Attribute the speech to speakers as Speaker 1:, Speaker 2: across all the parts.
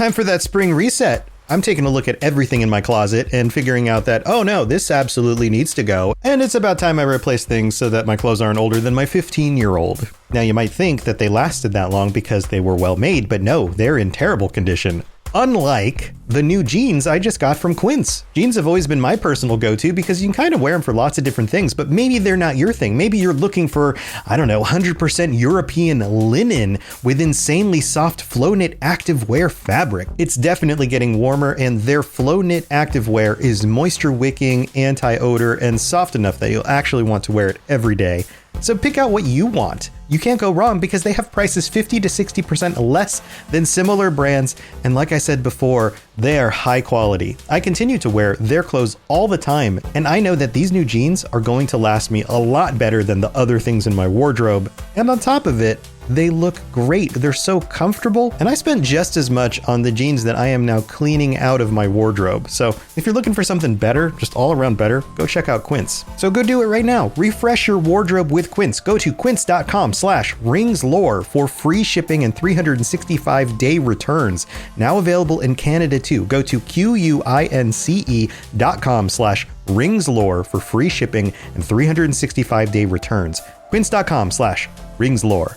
Speaker 1: time for that spring reset. I'm taking a look at everything in my closet and figuring out that, oh no, this absolutely needs to go. And it's about time I replace things so that my clothes aren't older than my 15-year-old. Now you might think that they lasted that long because they were well made, but no, they're in terrible condition. Unlike the new jeans I just got from Quince. Jeans have always been my personal go-to because you can kind of wear them for lots of different things, but maybe they're not your thing. Maybe you're looking for, 100% European linen with insanely soft flow knit activewear fabric. It's definitely getting warmer, and their flow knit activewear is moisture wicking, anti-odor, and soft enough that you'll actually want to wear it every day. So pick out what you want. You can't go wrong because they have prices 50 to 60% less than similar brands. And like I said before, they are high quality. I continue to wear their clothes all the time, and I know that these new jeans are going to last me a lot better than the other things in my wardrobe. And on top of it, they look great. They're so comfortable, and I spent just as much on the jeans that I am now cleaning out of my wardrobe. So if you're looking for something better, just all around better, go check out Quince. So go do it right now. Refresh your wardrobe with Quince. Go to quince.com/ringslore for free shipping and 365-day returns. Now available in Canada too. Go to quince.com/ringslore for free shipping and 365-day returns. Quince.com/ringslore.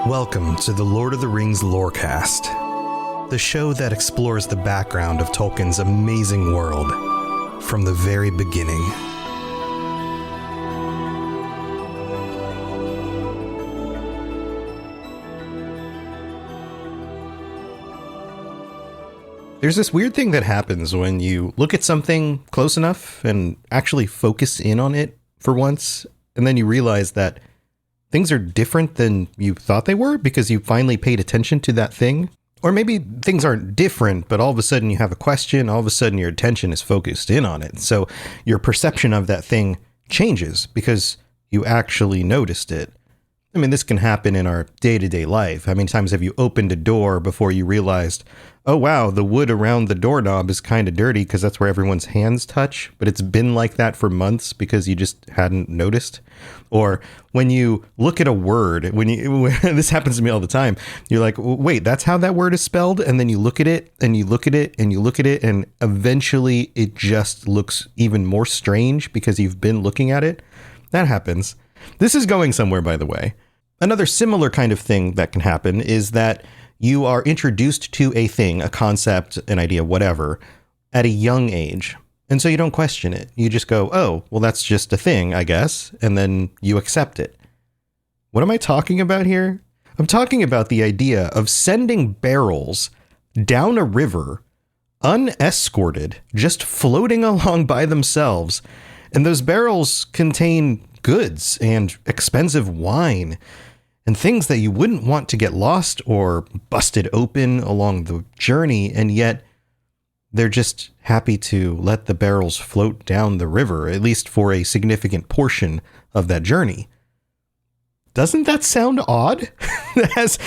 Speaker 1: Welcome to the Lord of the Rings Lorecast, the show that explores the background of Tolkien's amazing world from the very beginning. There's this weird thing that happens when you look at something close enough and actually focus in on it for once, and then you realize that things are different than you thought they were because you finally paid attention to that thing. Or maybe things aren't different, but all of a sudden you have a question, all of a sudden your attention is focused in on it. So your perception of that thing changes because you actually noticed it. I mean, this can happen in our day-to-day life. How many times have you opened a door before you realized, oh wow, the wood around the doorknob is kind of dirty because that's where everyone's hands touch, but it's been like that for months because you just hadn't noticed? Or when you look at a word, this happens to me all the time, you're like, wait, that's how that word is spelled? And then you look at it and you look at it and you look at it, and eventually it just looks even more strange because you've been looking at it. That happens. This is going somewhere, by the way. Another similar kind of thing that can happen is that you are introduced to a thing, a concept, an idea, whatever, at a young age. And so you don't question it. You just go, oh, well, that's just a thing, I guess. And then you accept it. What am I talking about here? I'm talking about the idea of sending barrels down a river, unescorted, just floating along by themselves. And those barrels contain goods and expensive wine and things that you wouldn't want to get lost or busted open along the journey, and yet they're just happy to let the barrels float down the river, at least for a significant portion of that journey. Doesn't that sound odd? Has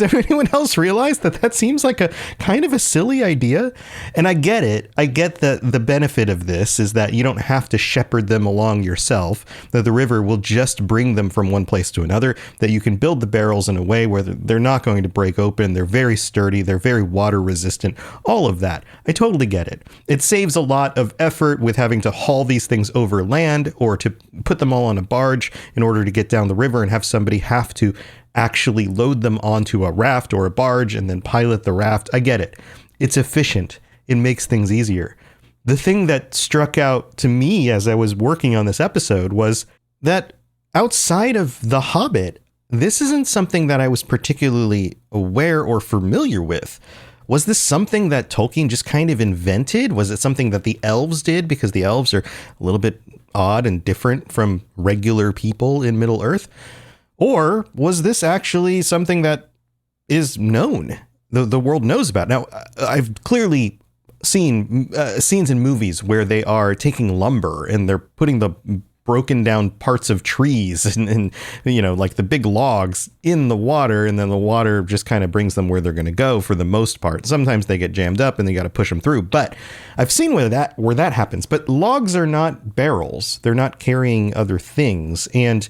Speaker 1: anyone else realized that seems like a kind of a silly idea? And I get it. I get that the benefit of this is that you don't have to shepherd them along yourself, that the river will just bring them from one place to another, that you can build the barrels in a way where they're not going to break open. They're very sturdy. They're very water resistant. All of that. I totally get it. It saves a lot of effort with having to haul these things over land or to put them all on a barge in order to get down the river and have somebody have to actually load them onto a raft or a barge and then pilot the raft. I get it. It's efficient. It makes things easier. The thing that struck out to me as I was working on this episode was that outside of The Hobbit, this isn't something that I was particularly aware or familiar with. Was this something that Tolkien just kind of invented? Was it something that the elves did because the elves are a little bit odd and different from regular people in Middle-earth? Or was this actually something that is known, the world knows about? Now, I've clearly seen scenes in movies where they are taking lumber and they're putting the broken down parts of trees and like the big logs in the water, and then the water just kind of brings them where they're going to go for the most part. Sometimes they get jammed up and they got to push them through, but I've seen where that happens. But logs are not barrels. They're not carrying other things. And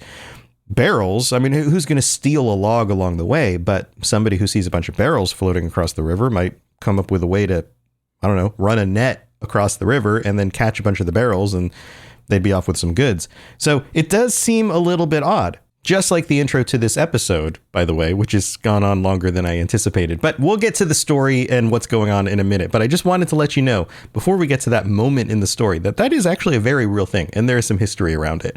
Speaker 1: barrels, I mean, who's going to steal a log along the way? But somebody who sees a bunch of barrels floating across the river might come up with a way to, I don't know, run a net across the river and then catch a bunch of the barrels, and they'd be off with some goods. So it does seem a little bit odd. Just like the intro to this episode, by the way, which has gone on longer than I anticipated. But we'll get to the story and what's going on in a minute. But I just wanted to let you know, before we get to that moment in the story, that is actually a very real thing. And there is some history around it.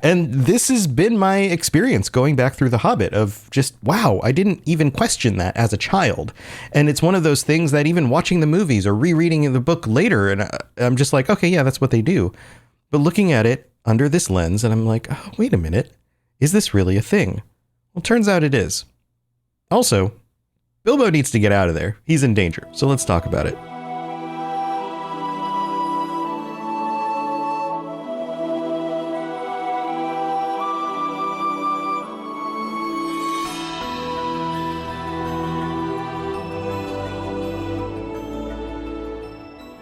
Speaker 1: And this has been my experience going back through The Hobbit of just, wow, I didn't even question that as a child. And it's one of those things that even watching the movies or rereading the book later, and I'm just like, okay, yeah, that's what they do. But looking at it under this lens, and I'm like, oh, wait a minute. Is this really a thing? Well, turns out it is. Also, Bilbo needs to get out of there. He's in danger. So let's talk about it.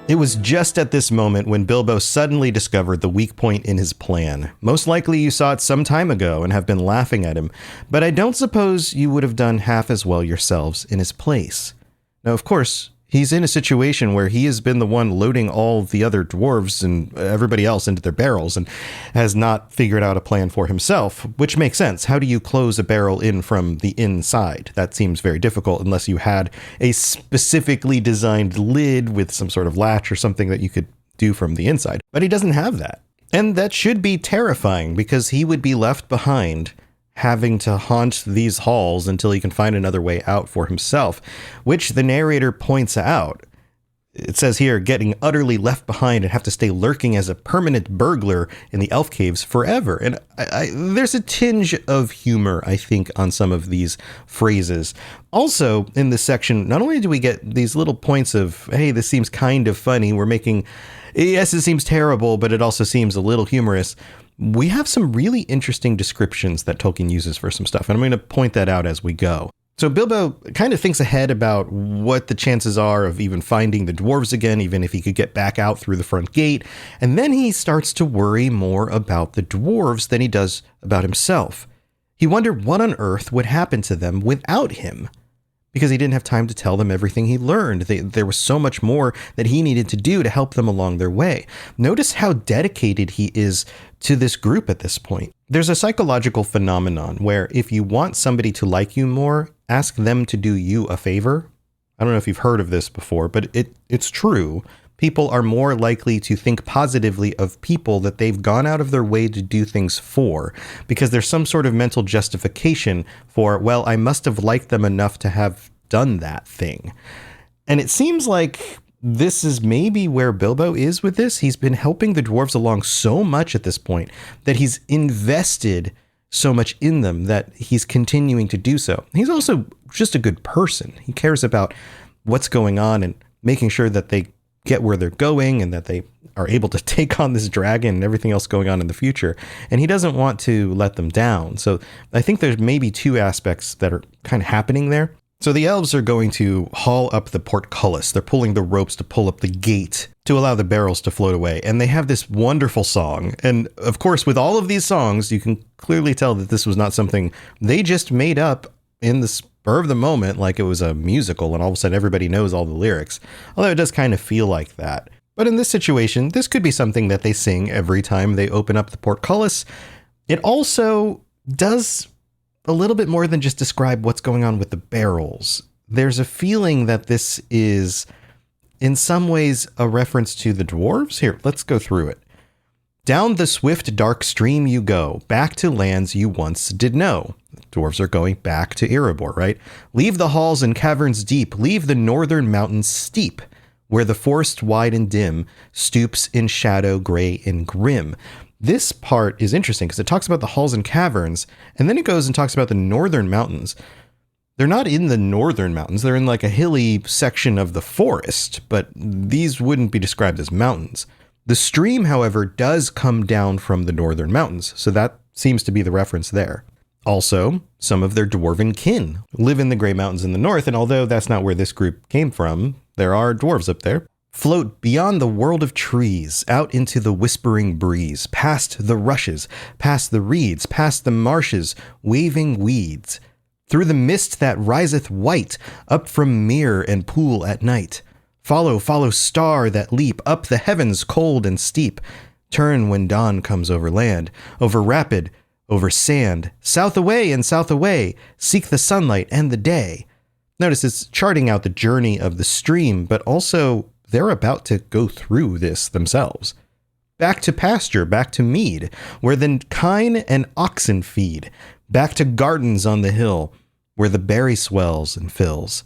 Speaker 1: It was just at this moment when Bilbo suddenly discovered the weak point in his plan. Most likely you saw it some time ago and have been laughing at him, but I don't suppose you would have done half as well yourselves in his place. Now, of course, he's in a situation where he has been the one loading all the other dwarves and everybody else into their barrels and has not figured out a plan for himself, which makes sense. How do you close a barrel in from the inside? That seems very difficult unless you had a specifically designed lid with some sort of latch or something that you could do from the inside. But he doesn't have that. And that should be terrifying because he would be left behind having to haunt these halls until he can find another way out for himself, which the narrator points out. It says here, getting utterly left behind and have to stay lurking as a permanent burglar in the elf caves forever. And there's a tinge of humor, I think, on some of these phrases. Also, in this section, not only do we get these little points of, hey, this seems kind of funny, yes, it seems terrible, but it also seems a little humorous. We have some really interesting descriptions that Tolkien uses for some stuff, and I'm going to point that out as we go. So Bilbo kind of thinks ahead about what the chances are of even finding the dwarves again, even if he could get back out through the front gate. And then he starts to worry more about the dwarves than he does about himself. He wondered what on earth would happen to them without him, because he didn't have time to tell them everything he learned. There was so much more that he needed to do to help them along their way. Notice how dedicated he is to this group at this point. There's a psychological phenomenon where if you want somebody to like you more, ask them to do you a favor. I don't know if you've heard of this before, but it's true. People are more likely to think positively of people that they've gone out of their way to do things for, because there's some sort of mental justification for, well, I must have liked them enough to have done that thing. And it seems like this is maybe where Bilbo is with this. He's been helping the dwarves along so much at this point that he's invested so much in them that he's continuing to do so. He's also just a good person. He cares about what's going on and making sure that they get where they're going and that they are able to take on this dragon and everything else going on in the future. And he doesn't want to let them down. So I think there's maybe two aspects that are kind of happening there. So the elves are going to haul up the portcullis. They're pulling the ropes to pull up the gate to allow the barrels to float away. And they have this wonderful song. And of course, with all of these songs, you can clearly tell that this was not something they just made up in the spur of the moment, like it was a musical and all of a sudden everybody knows all the lyrics. Although it does kind of feel like that. But in this situation, this could be something that they sing every time they open up the portcullis. It also does a little bit more than just describe what's going on with the barrels. There's a feeling that this is, in some ways, a reference to the dwarves. Here, let's go through it. Down the swift, dark stream you go, back to lands you once did know. Dwarves are going back to Erebor, right? Leave the halls and caverns deep, leave the northern mountains steep, where the forest wide and dim stoops in shadow gray and grim. This part is interesting because it talks about the halls and caverns, and then it goes and talks about the northern mountains. They're not in the northern mountains. They're in like a hilly section of the forest, but these wouldn't be described as mountains. The stream, however, does come down from the northern mountains, so that seems to be the reference there. Also, some of their dwarven kin live in the Grey Mountains in the north, and although that's not where this group came from, there are dwarves up there. Float beyond the world of trees, out into the whispering breeze, past the rushes, past the reeds, past the marshes, waving weeds, through the mist that riseth white, up from mere and pool at night. Follow, follow, star that leap up the heavens cold and steep. Turn when dawn comes over land, over rapid, over sand. South away and south away, seek the sunlight and the day. Notice it's charting out the journey of the stream, but also they're about to go through this themselves. Back to pasture, back to mead, where the kine and oxen feed. Back to gardens on the hill, where the berry swells and fills.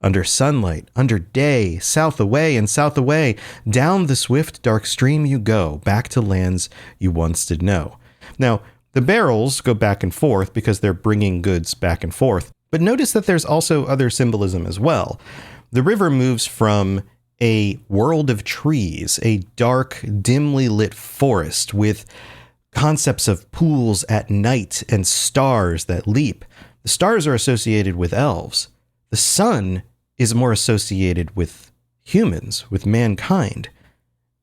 Speaker 1: Under sunlight, under day, south away and south away, down the swift dark stream you go, back to lands you once did know. Now, the barrels go back and forth because they're bringing goods back and forth, but notice that there's also other symbolism as well. The river moves from a world of trees, a dark, dimly lit forest with concepts of pools at night and stars that leap. The stars are associated with elves. The sun is more associated with humans, with mankind.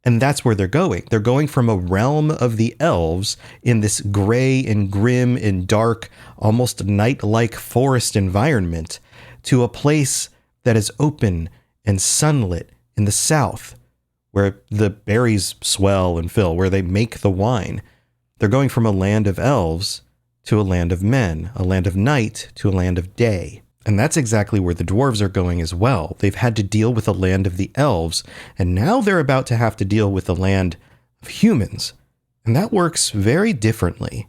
Speaker 1: And that's where they're going. They're going from a realm of the elves in this gray and grim and dark, almost night-like forest environment to a place that is open and sunlit in the south, where the berries swell and fill, where they make the wine. They're going from a land of elves to a land of men, a land of night to a land of day. And that's exactly where the dwarves are going as well. They've had to deal with the land of the elves, and now they're about to have to deal with the land of humans. And that works very differently.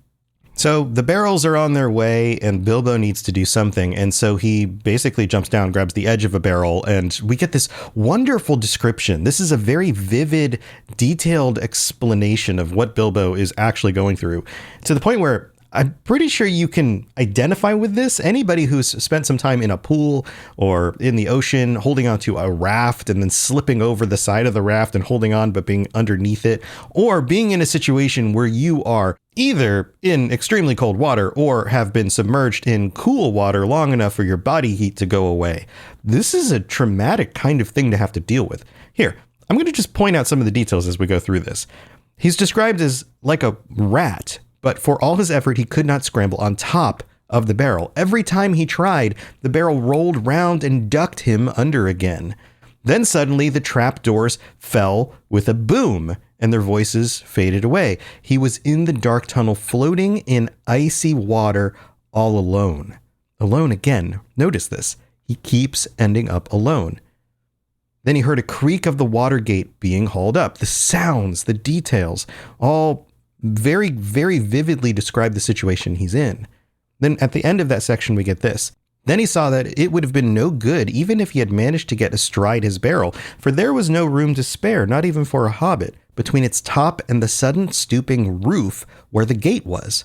Speaker 1: So the barrels are on their way, and Bilbo needs to do something, and so he basically jumps down, grabs the edge of a barrel, and we get this wonderful description. This is a very vivid, detailed explanation of what Bilbo is actually going through, to the point where I'm pretty sure you can identify with this. Anybody who's spent some time in a pool or in the ocean holding onto a raft and then slipping over the side of the raft and holding on but being underneath it, or being in a situation where you are either in extremely cold water or have been submerged in cool water long enough for your body heat to go away. This is a traumatic kind of thing to have to deal with. Here, I'm going to just point out some of the details as we go through this. He's described as like a rat, but for all his effort, he could not scramble on top of the barrel. Every time he tried, the barrel rolled round and ducked him under again. Then suddenly the trap doors fell with a boom, and their voices faded away. He was in the dark tunnel, floating in icy water, all alone. Alone again. Notice this. He keeps ending up alone. Then he heard a creak of the water gate being hauled up. The sounds, the details, all very, very vividly describe the situation he's in. Then at the end of that section, we get this. Then he saw that it would have been no good even if he had managed to get astride his barrel, for there was no room to spare, not even for a hobbit, between its top and the sudden stooping roof where the gate was.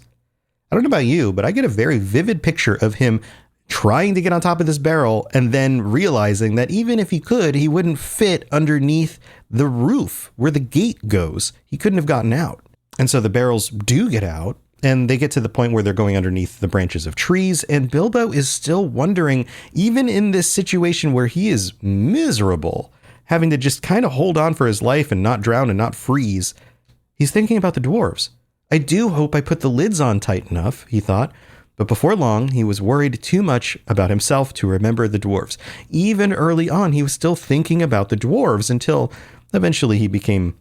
Speaker 1: I don't know about you, but I get a very vivid picture of him trying to get on top of this barrel and then realizing that even if he could, he wouldn't fit underneath the roof where the gate goes. He couldn't have gotten out. And so the barrels do get out, and they get to the point where they're going underneath the branches of trees, and Bilbo is still wondering, even in this situation where he is miserable, having to just kind of hold on for his life and not drown and not freeze, he's thinking about the dwarves. I do hope I put the lids on tight enough, he thought, but before long, he was worried too much about himself to remember the dwarves. Even early on, he was still thinking about the dwarves until eventually he became,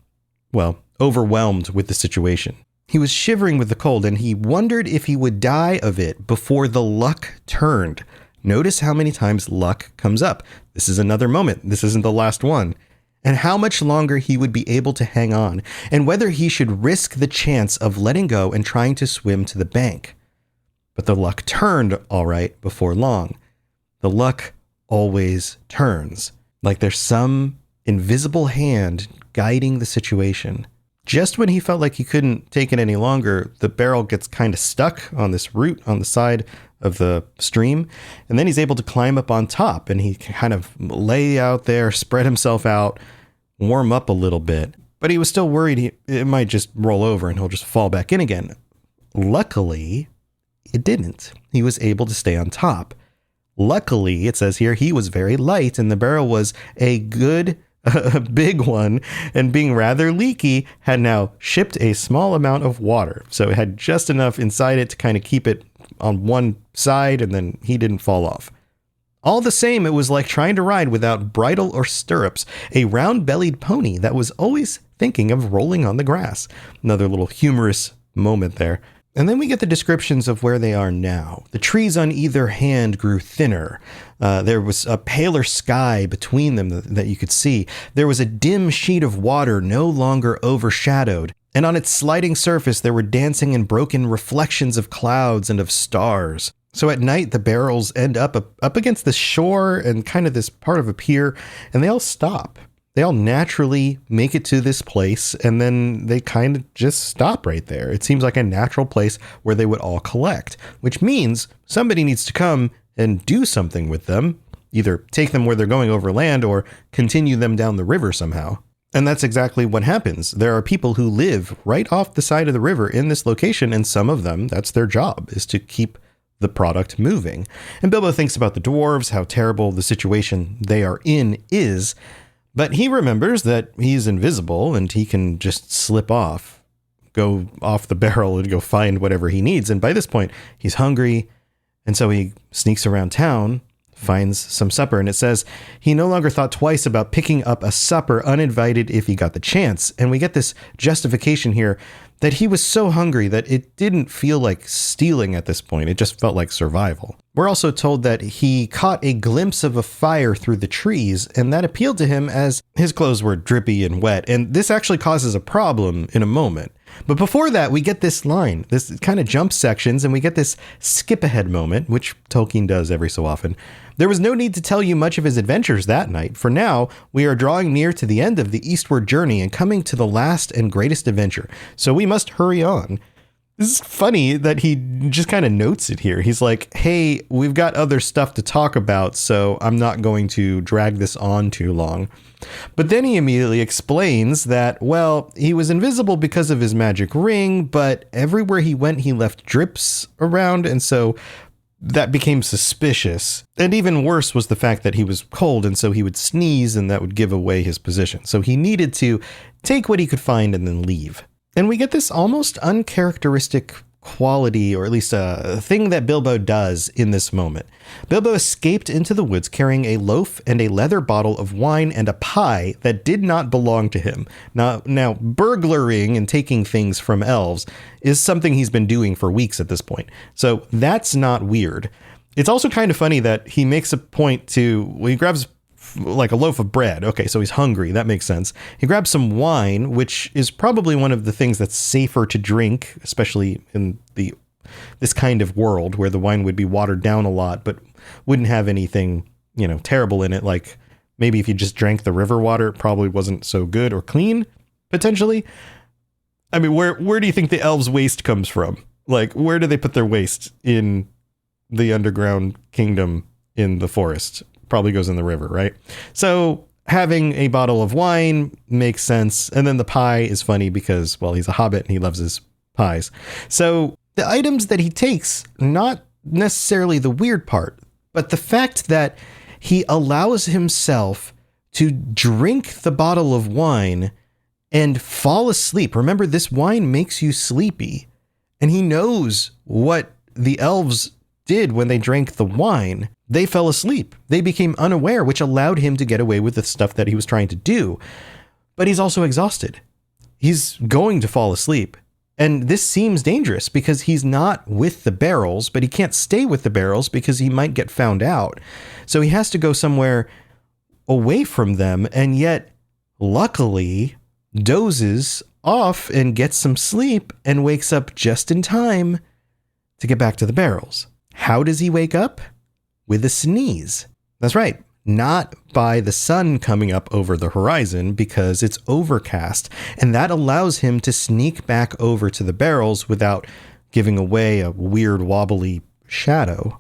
Speaker 1: well, overwhelmed with the situation. He was shivering with the cold, and he wondered if he would die of it before the luck turned. Notice how many times luck comes up. This is another moment. This isn't the last one. And how much longer he would be able to hang on, and whether he should risk the chance of letting go and trying to swim to the bank. But the luck turned all right before long. The luck always turns, like there's some invisible hand guiding the situation. Just when he felt like he couldn't take it any longer, the barrel gets kind of stuck on this root on the side of the stream, and then he's able to climb up on top, and he kind of lay out there, spread himself out, warm up a little bit. but he was still worried it might just roll over and he'll just fall back in again. Luckily, it didn't. He was able to stay on top. Luckily, it says here, he was very light and the barrel was a good, big one, and being rather leaky, had now shipped a small amount of water. So it had just enough inside it to kind of keep it on one side, and then he didn't fall off. All the same, it was like trying to ride without bridle or stirrups, a round-bellied pony that was always thinking of rolling on the grass. Another little humorous moment there. And then we get the descriptions of where they are now. The trees on either hand grew thinner. There was a paler sky between them that you could see. There was a dim sheet of water no longer overshadowed. And on its sliding surface, there were dancing and broken reflections of clouds and of stars. So at night, the barrels end up against the shore and kind of this part of a pier, and they all stop. They all naturally make it to this place, and then they kind of just stop right there. It seems like a natural place where they would all collect, which means somebody needs to come and do something with them, either take them where they're going over land or continue them down the river somehow. And that's exactly what happens. There are people who live right off the side of the river in this location, and some of them, that's their job, is to keep the product moving. And Bilbo thinks about the dwarves, how terrible the situation they are in is, but he remembers that he's invisible and he can just slip off, go off the barrel and go find whatever he needs. And by this point, he's hungry, and so he sneaks around town, finds some supper, and it says he no longer thought twice about picking up a supper uninvited if he got the chance. And we get this justification here that he was so hungry that it didn't feel like stealing at this point. It just felt like survival. We're also told that he caught a glimpse of a fire through the trees, and that appealed to him as his clothes were drippy and wet. And this actually causes a problem in a moment. But before that, we get this line. This kind of jumps sections, and we get this skip ahead moment, which Tolkien does every so often. There was no need to tell you much of his adventures that night, for now we are drawing near to the end of the eastward journey and coming to the last and greatest adventure. So we must hurry on. This is funny that he just kind of notes it here. He's like, hey, we've got other stuff to talk about, so I'm not going to drag this on too long. But then he immediately explains that, well, he was invisible because of his magic ring, but everywhere he went, he left drips around, and so that became suspicious. And even worse was the fact that he was cold, and so he would sneeze, and that would give away his position. So he needed to take what he could find and then leave. And we get this almost uncharacteristic quality, or at least a thing that Bilbo does in this moment. Bilbo escaped into the woods carrying a loaf and a leather bottle of wine and a pie that did not belong to him. Now, burglaring and taking things from elves is something he's been doing for weeks at this point. So that's not weird. It's also kind of funny that he makes a point to, he grabs like a loaf of bread. Okay, so he's hungry. That makes sense. He grabs some wine, which is probably one of the things that's safer to drink, especially in this kind of world where the wine would be watered down a lot, but wouldn't have anything, terrible in it. Like maybe if you just drank the river water, it probably wasn't so good or clean, potentially. I mean, where do you think the elves' waste comes from? Like, where do they put their waste in the underground kingdom in the forest? Probably goes in the river, right? So having a bottle of wine makes sense. And then the pie is funny because, well, he's a hobbit and he loves his pies. So the items that he takes, not necessarily the weird part, but the fact that he allows himself to drink the bottle of wine and fall asleep. Remember, this wine makes you sleepy. And he knows what the elves did when they drank the wine. They fell asleep. They became unaware, which allowed him to get away with the stuff that he was trying to do. But he's also exhausted. He's going to fall asleep. And this seems dangerous because he's not with the barrels, but he can't stay with the barrels because he might get found out. So he has to go somewhere away from them, and yet, luckily, dozes off and gets some sleep and wakes up just in time to get back to the barrels. How does he wake up? With a sneeze. That's right. Not by the sun coming up over the horizon because it's overcast. And that allows him to sneak back over to the barrels without giving away a weird wobbly shadow.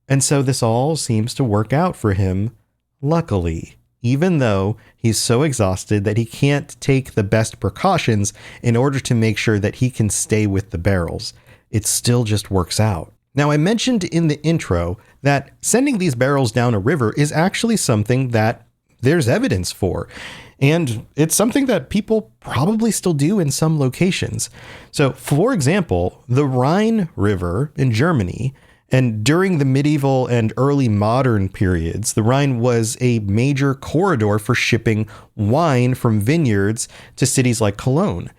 Speaker 1: And so this all seems to work out for him, luckily, even though he's so exhausted that he can't take the best precautions in order to make sure that he can stay with the barrels. It still just works out. Now, I mentioned in the intro that sending these barrels down a river is actually something that there's evidence for. And it's something that people probably still do in some locations. So, for example, the Rhine River in Germany, and during the medieval and early modern periods, the Rhine was a major corridor for shipping wine from vineyards to cities like Cologne.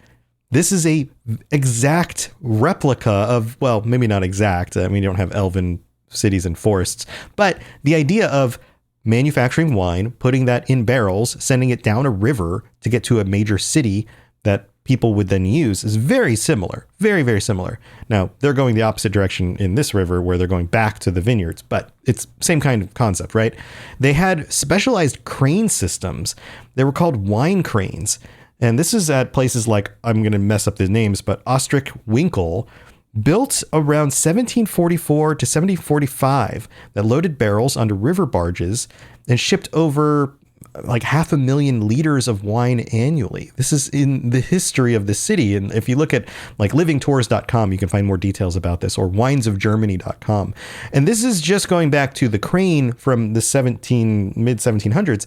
Speaker 1: This is a exact replica of, well, maybe not exact. I mean, you don't have elven cities and forests, but the idea of manufacturing wine, putting that in barrels, sending it down a river to get to a major city that people would then use is very similar. Very, very similar. Now, they're going the opposite direction in this river where they're going back to the vineyards, but it's same kind of concept, right? They had specialized crane systems. They were called wine cranes. And this is at places like, I'm going to mess up the names, but Ostrich-Winkel, built around 1744 to 1745, that loaded barrels onto river barges and shipped over like 500,000 liters of wine annually. This is in the history of the city. And if you look at like livingtours.com, you can find more details about this, or winesofgermany.com. And this is just going back to the crane from the mid 1700s.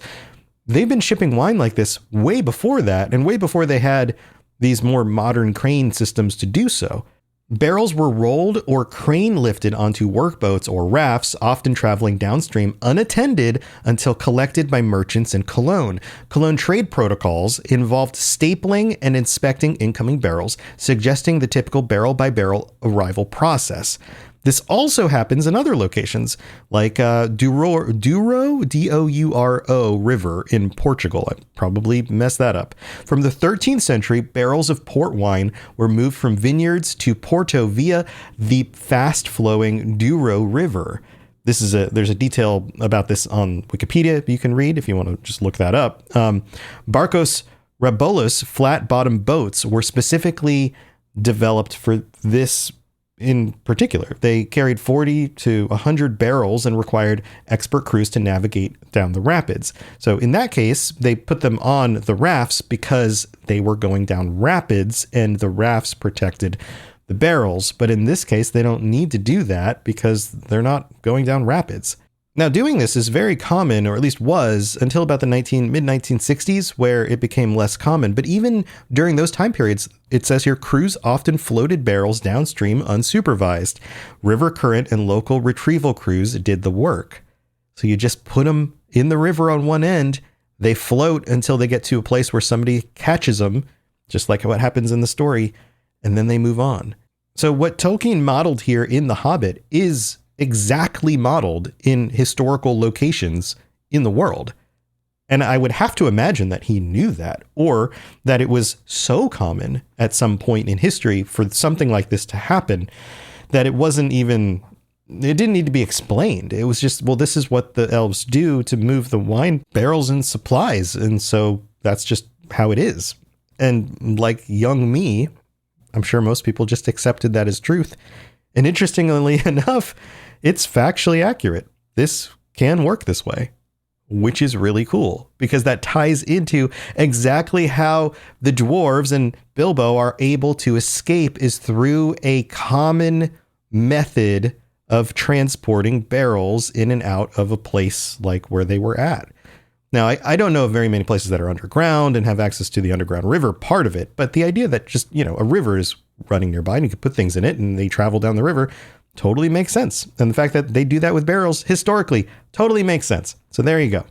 Speaker 1: They've been shipping wine like this way before that, and way before they had these more modern crane systems to do so. Barrels were rolled or crane lifted onto workboats or rafts, often traveling downstream unattended until collected by merchants in Cologne. Cologne trade protocols involved stapling and inspecting incoming barrels, suggesting the typical barrel-by-barrel arrival process. This also happens in other locations, like Douro, D-O-U-R-O River in Portugal. I probably messed that up. From the 13th century, barrels of port wine were moved from vineyards to Porto via the fast-flowing Douro River. There's a detail about this on Wikipedia you can read if you want to just look that up. Barcos Rabolos flat-bottom boats were specifically developed for this. In particular, they carried 40 to 100 barrels and required expert crews to navigate down the rapids. So in that case, they put them on the rafts because they were going down rapids and the rafts protected the barrels. But in this case, they don't need to do that because they're not going down rapids. Now, doing this is very common, or at least was, until about the mid-1960s, where it became less common. But even during those time periods, it says here, crews often floated barrels downstream unsupervised. River current and local retrieval crews did the work. So you just put them in the river on one end, they float until they get to a place where somebody catches them, just like what happens in the story, and then they move on. So what Tolkien modeled here in The Hobbit is exactly modeled in historical locations in the world. And I would have to imagine that he knew that, or that it was so common at some point in history for something like this to happen that it didn't need to be explained. It was just, well, this is what the elves do to move the wine barrels and supplies. And so that's just how it is. And like young me, I'm sure most people just accepted that as truth. And interestingly enough, it's factually accurate. This can work this way, which is really cool because that ties into exactly how the dwarves and Bilbo are able to escape is through a common method of transporting barrels in and out of a place like where they were at. Now, I don't know of very many places that are underground and have access to the underground river part of it, but the idea that just, a river is running nearby and you could put things in it and they travel down the river totally makes sense. And the fact that they do that with barrels historically totally makes sense. So there you go.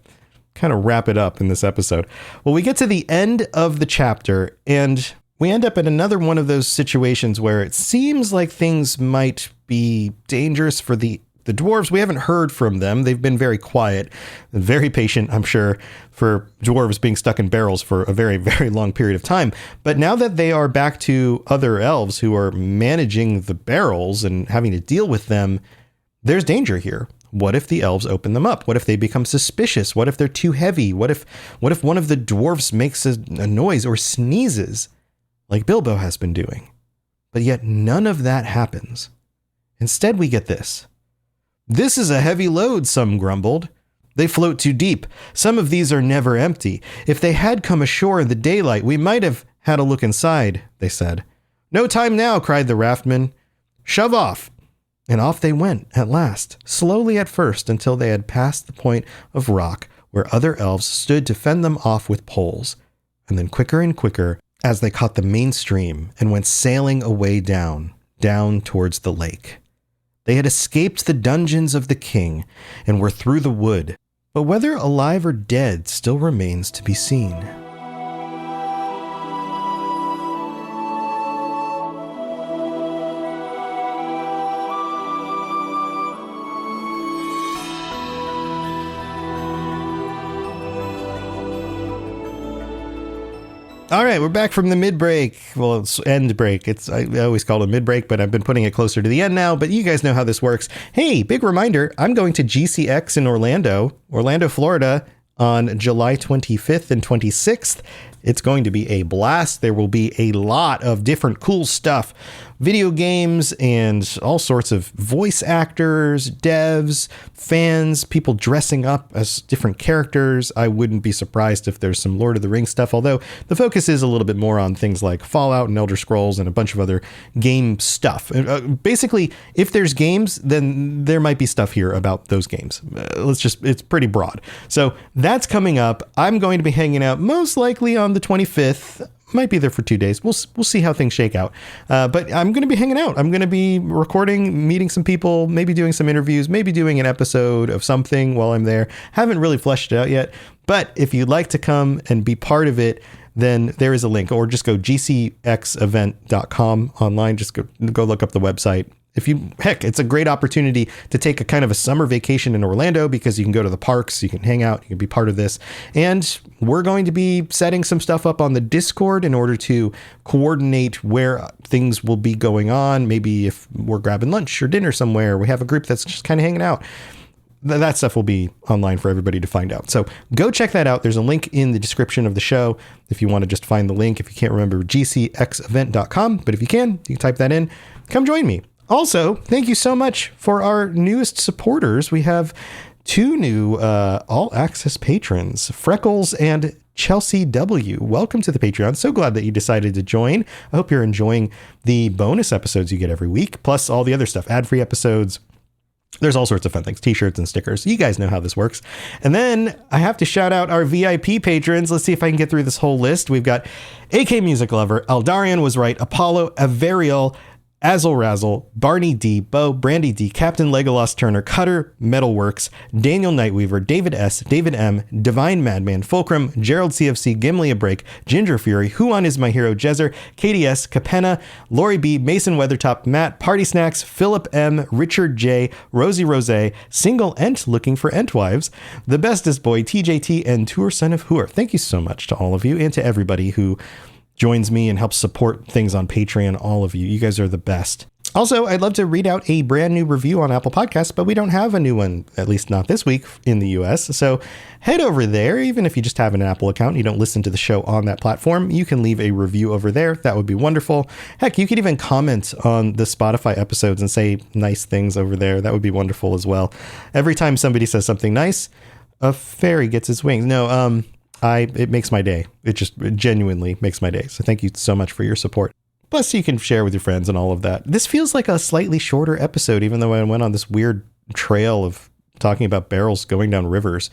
Speaker 1: Kind of wrap it up in this episode. Well, we get to the end of the chapter and we end up in another one of those situations where it seems like things might be dangerous for the dwarves. We haven't heard from them. They've been very quiet and very patient, I'm sure, for dwarves being stuck in barrels for a very, very long period of time. But now that they are back to other elves who are managing the barrels and having to deal with them, there's danger here. What if the elves open them up? What if they become suspicious? What if they're too heavy? What if one of the dwarves makes a noise or sneezes like Bilbo has been doing? But yet none of that happens. Instead, we get this. This is a heavy load, some grumbled. They float too deep. Some of these are never empty. If they had come ashore in the daylight, we might have had a look inside, they said. No time now, cried the raftman. Shove off. And off they went at last, slowly at first until they had passed the point of rock where other elves stood to fend them off with poles, and then quicker and quicker as they caught the main stream and went sailing away down towards the lake. They had escaped the dungeons of the king and were through the wood, but whether alive or dead still remains to be seen. All right, we're back from the mid-break. Well, it's end break. I always call it mid-break, but I've been putting it closer to the end now. But you guys know how this works. Hey, big reminder, I'm going to GCX in Orlando, Florida, on July 25th and 26th. It's going to be a blast. There will be a lot of different cool stuff. Video games and all sorts of voice actors, devs, fans, people dressing up as different characters. I wouldn't be surprised if there's some Lord of the Rings stuff, although the focus is a little bit more on things like Fallout and Elder Scrolls and a bunch of other game stuff. Basically, if there's games, then there might be stuff here about those games. It's pretty broad. So that's coming up. I'm going to be hanging out most likely on the 25th. Might be there for 2 days. We'll see how things shake out. But I'm going to be hanging out. I'm going to be recording, meeting some people, maybe doing some interviews, maybe doing an episode of something while I'm there. Haven't really fleshed it out yet. But if you'd like to come and be part of it, then there is a link, or just go gcxevent.com online. Just go look up the website. It's a great opportunity to take a kind of a summer vacation in Orlando because you can go to the parks, you can hang out, you can be part of this. And we're going to be setting some stuff up on the Discord in order to coordinate where things will be going on. Maybe if we're grabbing lunch or dinner somewhere, we have a group that's just kind of hanging out. That stuff will be online for everybody to find out. So go check that out. There's a link in the description of the show if you want to just find the link. If you can't remember, gcxevent.com. But if you can type that in. Come join me. Also, thank you so much for our newest supporters. We have 2 new all access patrons, Freckles and Chelsea W. Welcome to the Patreon. So glad that you decided to join. I hope you're enjoying the bonus episodes you get every week, plus all the other stuff, ad-free episodes. There's all sorts of fun things, t-shirts and stickers. You guys know how this works. And then I have to shout out our VIP patrons. Let's see if I can get through this whole list. We've got AK Music Lover, Eldarian Was Right, Apollo, Averial, Azzle Razzle, Barney D, Bo, Brandy D, Captain Legolas Turner, Cutter, Metalworks, Daniel Nightweaver, David S, David M, Divine Madman, Fulcrum, Gerald CFC, Gimli a Break, Ginger Fury, Huon is My Hero, Jezer, KDS, Capenna, Lori B, Mason Weathertop, Matt, Party Snacks, Philip M, Richard J, Rosie Rose, Single Ent Looking for Entwives, The Bestest Boy, TJT, and Tour Son of Hoor. Thank you so much to all of you and to everybody who joins me and helps support things on Patreon. All of you. You guys are the best. Also, I'd love to read out a brand new review on Apple Podcasts, but we don't have a new one, at least not this week in the US. So head over there. Even if you just have an Apple account, you don't listen to the show on that platform, you can leave a review over there. That would be wonderful. Heck, you could even comment on the Spotify episodes and say nice things over there. That would be wonderful as well. Every time somebody says something nice, a fairy gets his wings. No, it makes my day. It genuinely makes my day. So thank you so much for your support. Plus you can share with your friends and all of that. This feels like a slightly shorter episode, even though I went on this weird trail of talking about barrels going down rivers.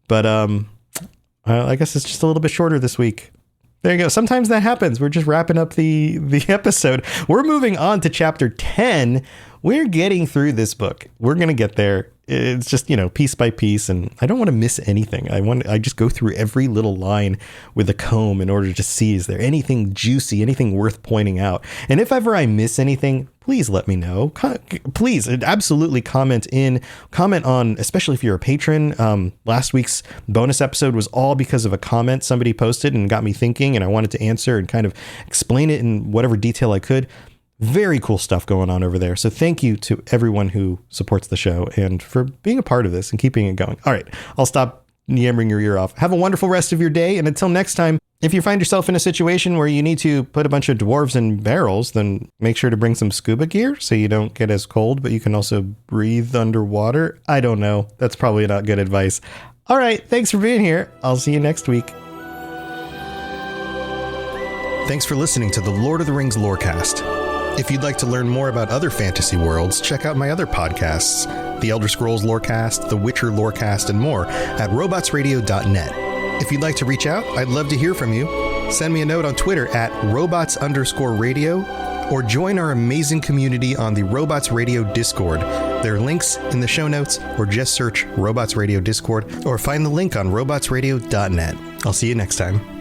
Speaker 1: But I guess it's just a little bit shorter this week. There you go. Sometimes that happens. We're just wrapping up the episode. We're moving on to chapter 10. We're getting through this book. We're going to get there. It's just, piece by piece, and I don't want to miss anything. I just go through every little line with a comb in order to see, is there anything juicy, anything worth pointing out? And if ever I miss anything, please let me know. Please, absolutely comment on, especially if you're a patron. Last week's bonus episode was all because of a comment somebody posted and got me thinking, and I wanted to answer and kind of explain it in whatever detail I could. Very cool stuff going on over there. So thank you to everyone who supports the show and for being a part of this and keeping it going. All right, I'll stop yammering your ear off. Have a wonderful rest of your day. And until next time, if you find yourself in a situation where you need to put a bunch of dwarves in barrels, then make sure to bring some scuba gear so you don't get as cold, but you can also breathe underwater. I don't know. That's probably not good advice. All right. Thanks for being here. I'll see you next week. Thanks for listening to the Lord of the Rings Lorecast. If you'd like to learn more about other fantasy worlds, check out my other podcasts, The Elder Scrolls Lorecast, The Witcher Lorecast, and more at robotsradio.net. If you'd like to reach out, I'd love to hear from you. Send me a note on Twitter at robots_radio or join our amazing community on the Robots Radio Discord. There are links in the show notes, or just search Robots Radio Discord or find the link on robotsradio.net. I'll see you next time.